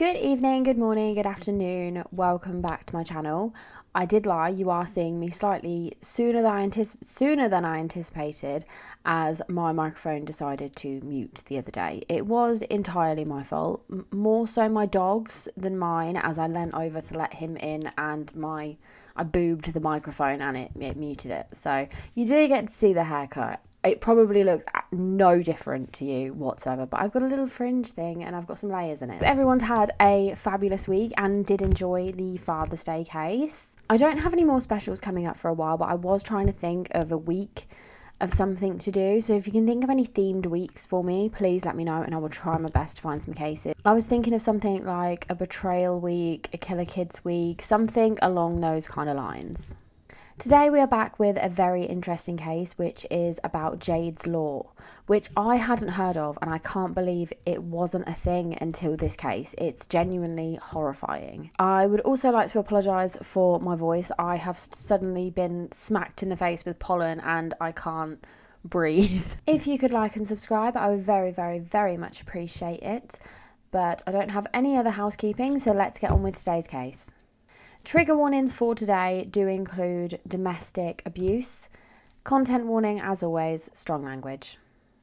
Good evening, good morning, good afternoon. Welcome back to my channel. I did lie, you are seeing me slightly sooner than I anticipated, as my microphone decided to mute the other day. It was entirely my fault, more so my dog's than mine, as I leant over to let him in and I boobed the microphone and it muted it. So you do get to see the haircut. It probably looks no different to you whatsoever, but I've got a little fringe thing and I've got some layers in it. Everyone's had a fabulous week and did enjoy the Father's Day case. I don't have any more specials coming up for a while, but I was trying to think of a week of something to do. So if you can think of any themed weeks for me, please let me know and I will try my best to find some cases. I was thinking of something like a betrayal week, a killer kids week, something along those kind of lines. Today we are back with a very interesting case, which is about Jade's Law, which I hadn't heard of, and I can't believe it wasn't a thing until this case. It's genuinely horrifying. I would also like to apologise for my voice. I have suddenly been smacked in the face with pollen and I can't breathe. If you could like and subscribe, I would very, very, very much appreciate it. But I don't have any other housekeeping, so let's get on with today's case. Trigger warnings for today do include domestic abuse. Content warning, as always, strong language.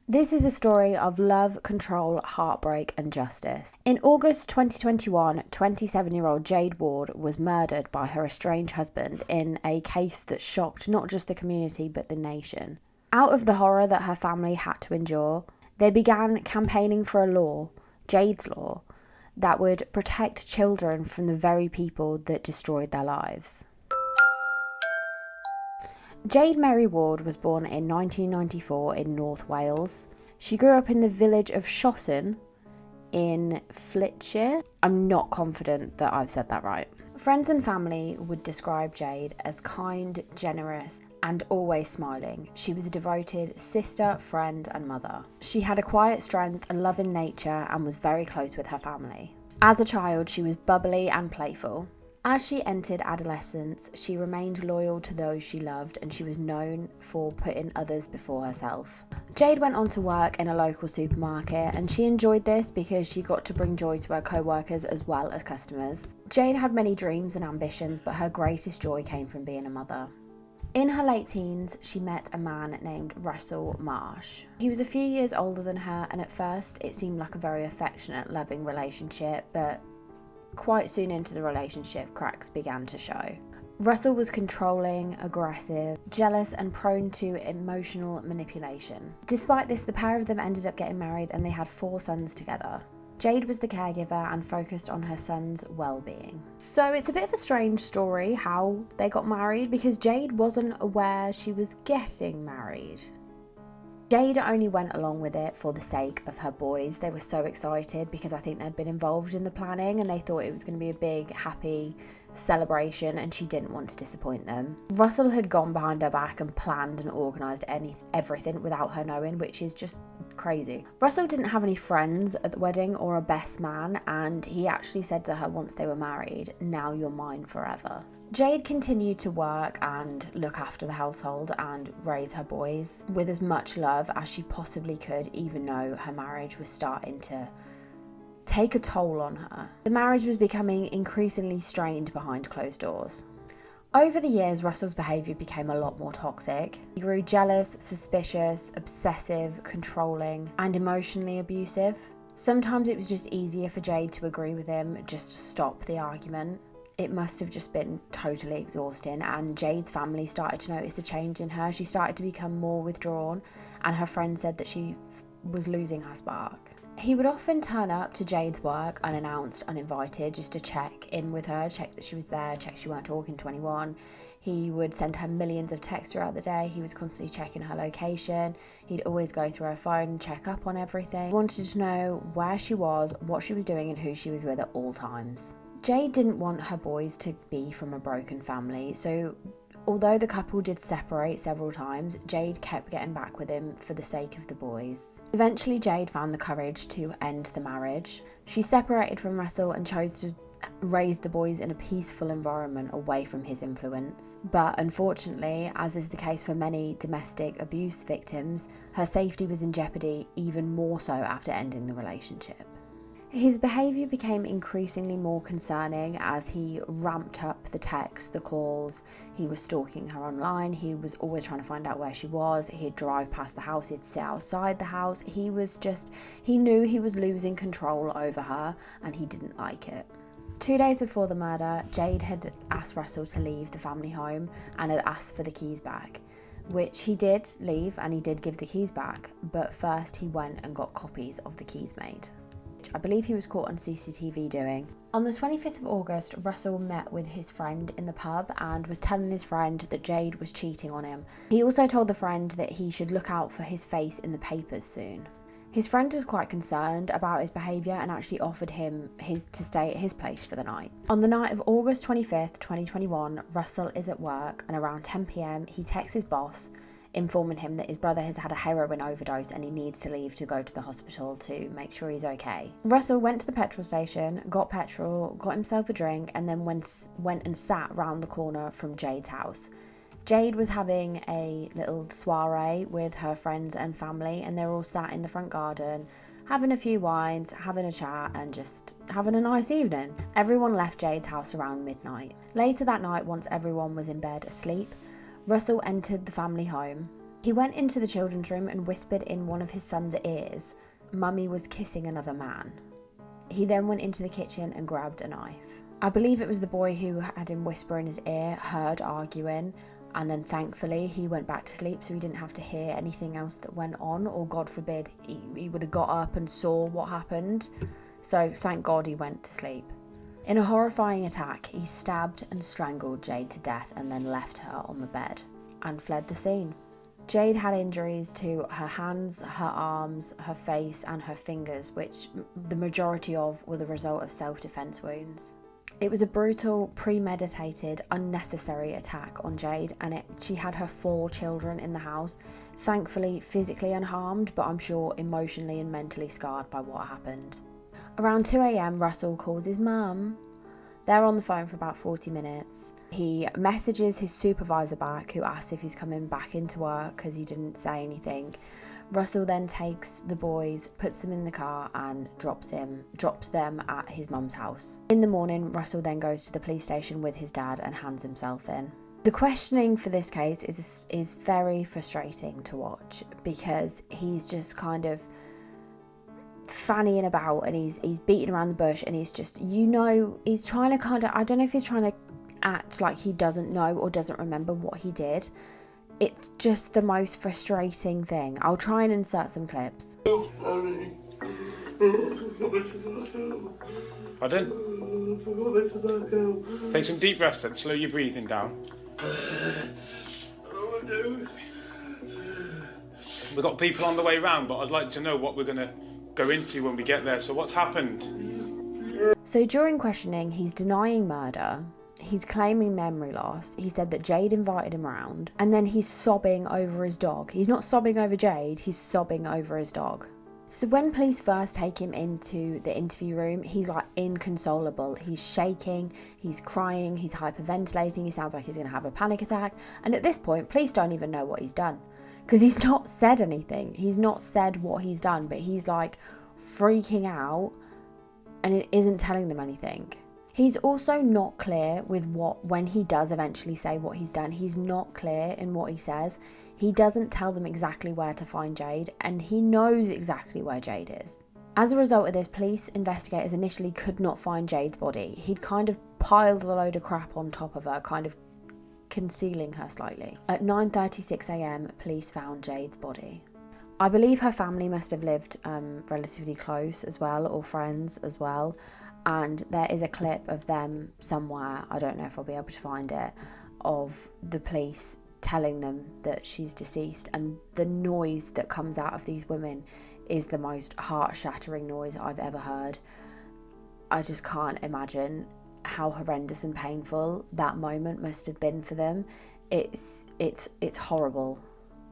This is a story of love, control, heartbreak and justice. In August 2021, 27-year-old Jade Ward was murdered by her estranged husband in a case that shocked not just the community but the nation. Out of the horror that her family had to endure, they began campaigning for a law, Jade's Law, that would protect children from the very people that destroyed their lives. Jade Mary Ward was born in 1994 in North Wales. She grew up in the village of Shosson in Flintshire. I'm not confident that I've said that right. Friends and family would describe Jade as kind, generous, and always smiling. She was a devoted sister, friend, and mother. She had a quiet strength and love in nature and was very close with her family. As a child, she was bubbly and playful. As she entered adolescence, she remained loyal to those she loved and she was known for putting others before herself. Jade went on to work in a local supermarket and she enjoyed this because she got to bring joy to her co-workers as well as customers. Jade had many dreams and ambitions, but her greatest joy came from being a mother. In her late teens, she met a man named Russell Marsh. He was a few years older than her, and at first it seemed like a very affectionate, loving relationship, but quite soon into the relationship, cracks began to show. Russell was controlling, aggressive, jealous, and prone to emotional manipulation. Despite this, the pair of them ended up getting married and they had 4 sons together. Jade was the caregiver and focused on her son's well-being. So it's a bit of a strange story how they got married, because Jade wasn't aware she was getting married. Jade only went along with it for the sake of her boys. They were so excited because I think they'd been involved in the planning and they thought it was going to be a big, happy celebration, and she didn't want to disappoint them. Russell had gone behind her back and planned and organised everything without her knowing, which is just crazy. Russell didn't have any friends at the wedding or a best man, and he actually said to her once they were married, "Now you're mine forever." Jade continued to work and look after the household and raise her boys with as much love as she possibly could, even though her marriage was starting to take a toll on her. The marriage was becoming increasingly strained behind closed doors. Over the years, Russell's behaviour became a lot more toxic. He grew jealous, suspicious, obsessive, controlling, and emotionally abusive. Sometimes it was just easier for Jade to agree with him, just to stop the argument. It must have just been totally exhausting, and Jade's family started to notice a change in her. She started to become more withdrawn, and her friends said that she was losing her spark. He would often turn up to Jade's work unannounced, uninvited, just to check in with her, check that she was there, check she weren't talking to anyone. He would send her millions of texts throughout the day. He was constantly checking her location. He'd always go through her phone and check up on everything. He wanted to know where she was, what she was doing, and who she was with at all times. Jade didn't want her boys to be from a broken family, so although the couple did separate several times, Jade kept getting back with him for the sake of the boys. Eventually, Jade found the courage to end the marriage. She separated from Russell and chose to raise the boys in a peaceful environment away from his influence. But unfortunately, as is the case for many domestic abuse victims, her safety was in jeopardy even more so after ending the relationship. His behaviour became increasingly more concerning as he ramped up the texts, the calls. He was stalking her online. He was always trying to find out where she was. He'd drive past the house. He'd sit outside the house. He knew he was losing control over her, and he didn't like it. 2 days before the murder, Jade had asked Russell to leave the family home and had asked for the keys back, which he did leave, and he did give the keys back, but first he went and got copies of the keys made. I believe he was caught on CCTV doing. On the 25th of August, Russell met with his friend in the pub and was telling his friend that Jade was cheating on him. He also told the friend that he should look out for his face in the papers soon. His friend was quite concerned about his behaviour and actually offered him to stay at his place for the night. On the night of August 25th, 2021, Russell is at work, and around 10 p.m. he texts his boss, informing him that his brother has had a heroin overdose and he needs to leave to go to the hospital to make sure he's okay. Russell went to the petrol station, got petrol, got himself a drink, and then went and sat round the corner from Jade's house. Jade was having a little soiree with her friends and family, and they were all sat in the front garden, having a few wines, having a chat, and just having a nice evening. Everyone left Jade's house around midnight. Later that night, once everyone was in bed asleep, Russell entered the family home. He went into the children's room and whispered in one of his son's ears, "Mummy was kissing another man." He then went into the kitchen and grabbed a knife. I believe it was the boy who had him whisper in his ear, heard arguing, and then thankfully he went back to sleep so he didn't have to hear anything else that went on, or God forbid he would have got up and saw what happened. So thank God he went to sleep. In a horrifying attack, he stabbed and strangled Jade to death and then left her on the bed and fled the scene. Jade had injuries to her hands, her arms, her face and her fingers, which the majority of were the result of self-defense wounds. It was a brutal, premeditated, unnecessary attack on Jade, and she had her 4 children in the house, thankfully physically unharmed, but I'm sure emotionally and mentally scarred by what happened. Around 2 a.m, Russell calls his mum. They're on the phone for about 40 minutes. He messages his supervisor back, who asks if he's coming back into work because he didn't say anything. Russell then takes the boys, puts them in the car and drops them at his mum's house. In the morning, Russell then goes to the police station with his dad and hands himself in. The questioning for this case is very frustrating to watch, because he's just kind of fannying about and he's beating around the bush, and he's just, he's trying to I don't know if he's trying to act like he doesn't know or doesn't remember what he did. It's just the most frustrating thing. I'll try and insert some clips. Pardon? Take some deep breaths then, slow your breathing down. We've got people on the way round, but I'd like to know what we're going to go into when we get there. So what's happened? So during questioning, he's denying murder. He's claiming memory loss. He said that Jade invited him round, and then he's sobbing over his dog. He's not sobbing over Jade, he's sobbing over his dog. So when police first take him into the interview room, he's like inconsolable. He's shaking, he's crying, he's hyperventilating, he sounds like he's going to have a panic attack. And at this point, police don't even know what he's done, because he's not said anything. He's not said what he's done, but he's like freaking out and it isn't telling them anything. He's also not clear with when he does eventually say what he's done, he's not clear in what he says. He doesn't tell them exactly where to find Jade, and he knows exactly where Jade is. As a result of this, police investigators initially could not find Jade's body. He'd kind of piled a load of crap on top of her, kind of concealing her slightly. At 9:36 a.m, police found Jade's body. I believe her family must have lived relatively close as well, or friends as well. And there is a clip of them somewhere, I don't know if I'll be able to find it, of the police telling them that she's deceased, and the noise that comes out of these women is the most heart-shattering noise I've ever heard. I just can't imagine how horrendous and painful that moment must have been for them. It's horrible.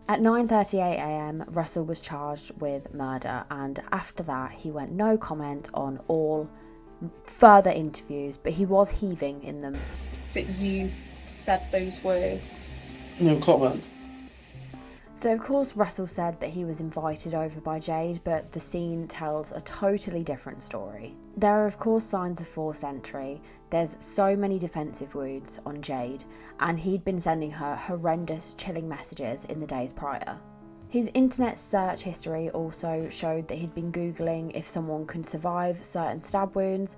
At 9:38 a.m, Russell was charged with murder, and after that he went no comment on all further interviews, but he was heaving in them. But you said those words. No comment. So of course Russell said that he was invited over by Jade, but the scene tells a totally different story. There are of course signs of forced entry. There's so many defensive wounds on Jade, and he'd been sending her horrendous, chilling messages in the days prior. His internet search history also showed that he'd been Googling if someone can survive certain stab wounds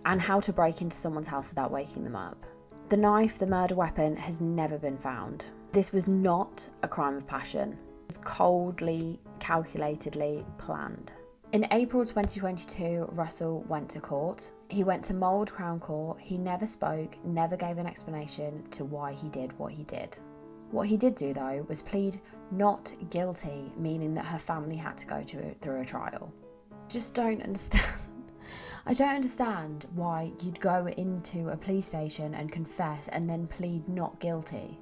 and how to break into someone's house without waking them up. The knife, the murder weapon, has never been found. This was not a crime of passion. It was coldly, calculatedly planned. In April 2022, Russell went to court. He went to Mould Crown Court. He never spoke, never gave an explanation to why he did what he did. What he did do, though, was plead not guilty, meaning that her family had to go through a trial. Just don't understand. I don't understand why you'd go into a police station and confess and then plead not guilty.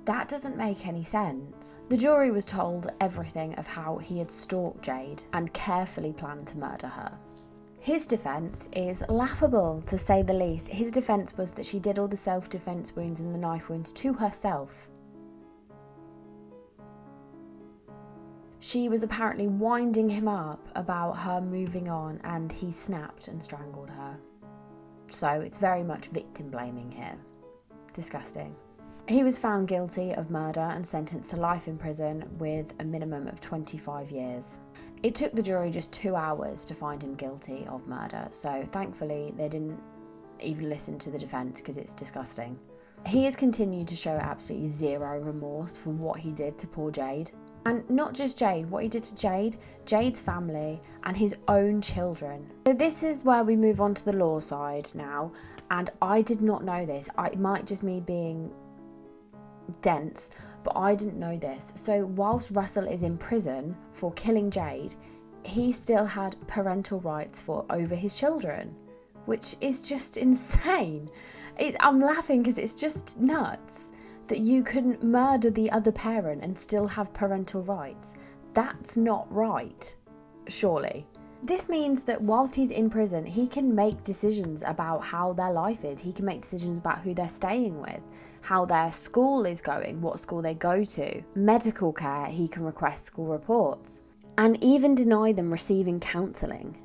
That doesn't make any sense. The jury was told everything of how he had stalked Jade and carefully planned to murder her. His defence is laughable, to say the least. His defence was that she did all the self-defence wounds and the knife wounds to herself. She was apparently winding him up about her moving on, and he snapped and strangled her. So it's very much victim blaming here. Disgusting. He was found guilty of murder and sentenced to life in prison with a minimum of 25 years. It took the jury just 2 hours to find him guilty of murder, so thankfully they didn't even listen to the defence because it's disgusting. He has continued to show absolutely zero remorse for what he did to poor Jade. And not just Jade, what he did to Jade, Jade's family, and his own children. So this is where we move on to the law side now, and I did not know this. It might just me being dense, but I didn't know this. So whilst Russell is in prison for killing Jade, he still had parental rights over his children, which is just insane. I'm laughing because it's just nuts that you couldn't murder the other parent and still have parental rights. That's not right, surely. This means that whilst he's in prison, he can make decisions about how their life is. He can make decisions about who they're staying with, how their school is going, what school they go to, medical care, he can request school reports, and even deny them receiving counselling.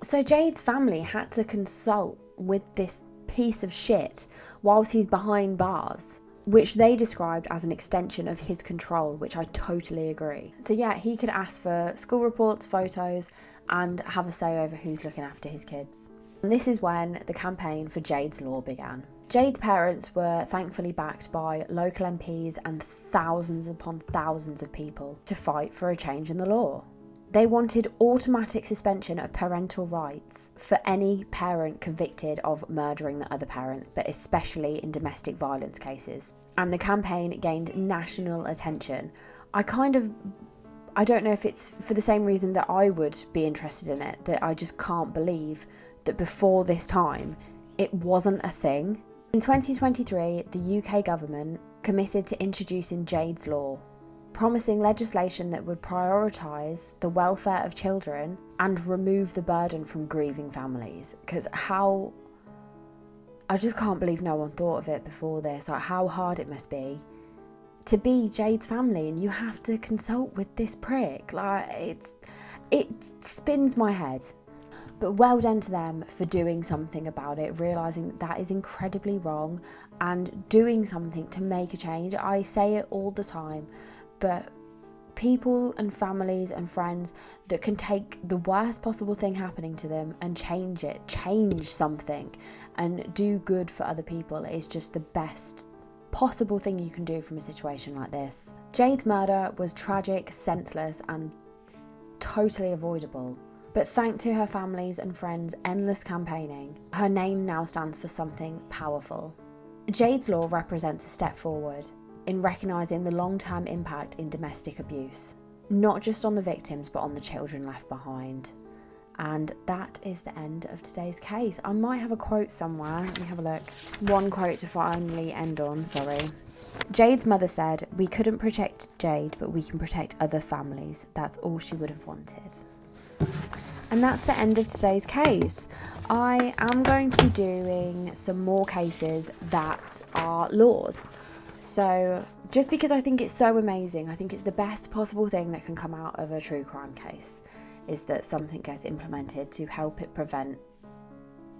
So Jade's family had to consult with this piece of shit whilst he's behind bars, which they described as an extension of his control, which I totally agree. So yeah, he could ask for school reports, photos, and have a say over who's looking after his kids. And this is when the campaign for Jade's Law began. Jade's parents were thankfully backed by local MPs and thousands upon thousands of people to fight for a change in the law. They wanted automatic suspension of parental rights for any parent convicted of murdering the other parent, but especially in domestic violence cases. And the campaign gained national attention. I don't know if it's for the same reason that I would be interested in it, that I just can't believe that before this time it wasn't a thing. In 2023, the UK government committed to introducing Jade's Law, promising legislation that would prioritise the welfare of children and remove the burden from grieving families. Because I just can't believe no one thought of it before this. Like, how hard it must be to be Jade's family and you have to consult with this prick. Like, it spins my head. But well done to them for doing something about it, realising that is incredibly wrong and doing something to make a change. I say it all the time, but people and families and friends that can take the worst possible thing happening to them and change something and do good for other people is just the best possible thing you can do from a situation like this. Jade's murder was tragic, senseless, and totally avoidable. But thanks to her family's and friends' endless campaigning, her name now stands for something powerful. Jade's Law represents a step forward in recognising the long-term impact in domestic abuse, not just on the victims but on the children left behind. And that is the end of today's case. I might have a quote somewhere. Let me have a look. One quote to finally end on, sorry. Jade's mother said, "We couldn't protect Jade, but we can protect other families. That's all she would have wanted." And that's the end of today's case. I am going to be doing some more cases that are laws. So just because I think it's so amazing, I think it's the best possible thing that can come out of a true crime case, is that something gets implemented to help it prevent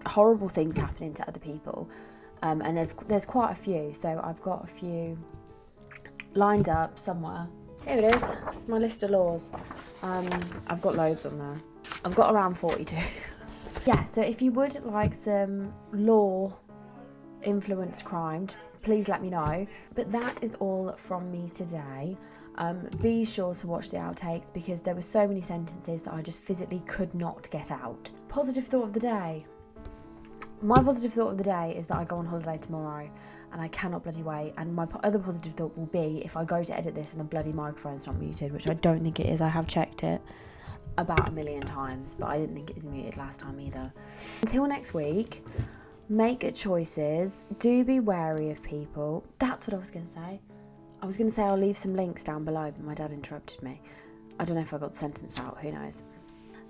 horrible things happening to other people. And there's quite a few, so I've got a few lined up somewhere. Here it is. It's my list of laws. I've got loads on there. I've got around 42. Yeah, so if you would like some law influenced crime, please let me know. But that is all from me today. Be sure to watch the outtakes because there were so many sentences that I just physically could not get out. Positive thought of the day. My positive thought of the day is that I go on holiday tomorrow and I cannot bloody wait. And my other positive thought will be if I go to edit this and the bloody microphone's not muted, which I don't think it is. I have checked it about 1,000,000 times, but I didn't think it was muted last time either. Until next week, make good choices. Do be wary of people. That's what I was going to say. I was going to say I'll leave some links down below, but my dad interrupted me. I don't know if I got the sentence out. Who knows?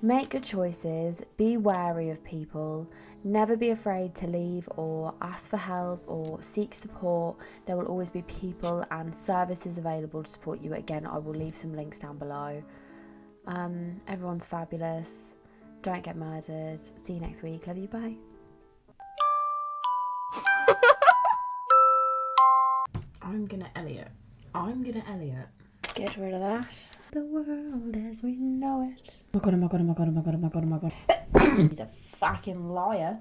Make good choices, be wary of people, never be afraid to leave or ask for help or seek support. There will always be people and services available to support you. Again, I will leave some links down below. Everyone's fabulous. Don't get murdered. See you next week. Love you. Bye. I'm gonna Elliot. Get rid of that. The world as we know it. Oh my god. He's a fucking liar.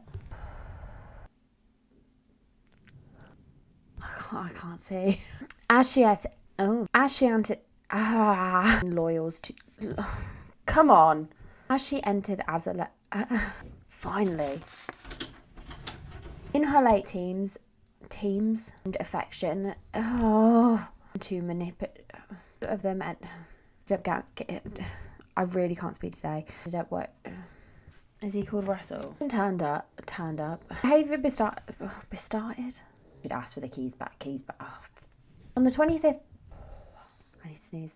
I can't see. As she entered. Loyals to. Come on. As she entered as a. Finally. In her late teens and affection. To manipulate. Of them and I really can't speak today. What is he called? Russell turned up. Behaviour bestarted. Should ask for the keys back. Oh. On the 25th. I need to sneeze.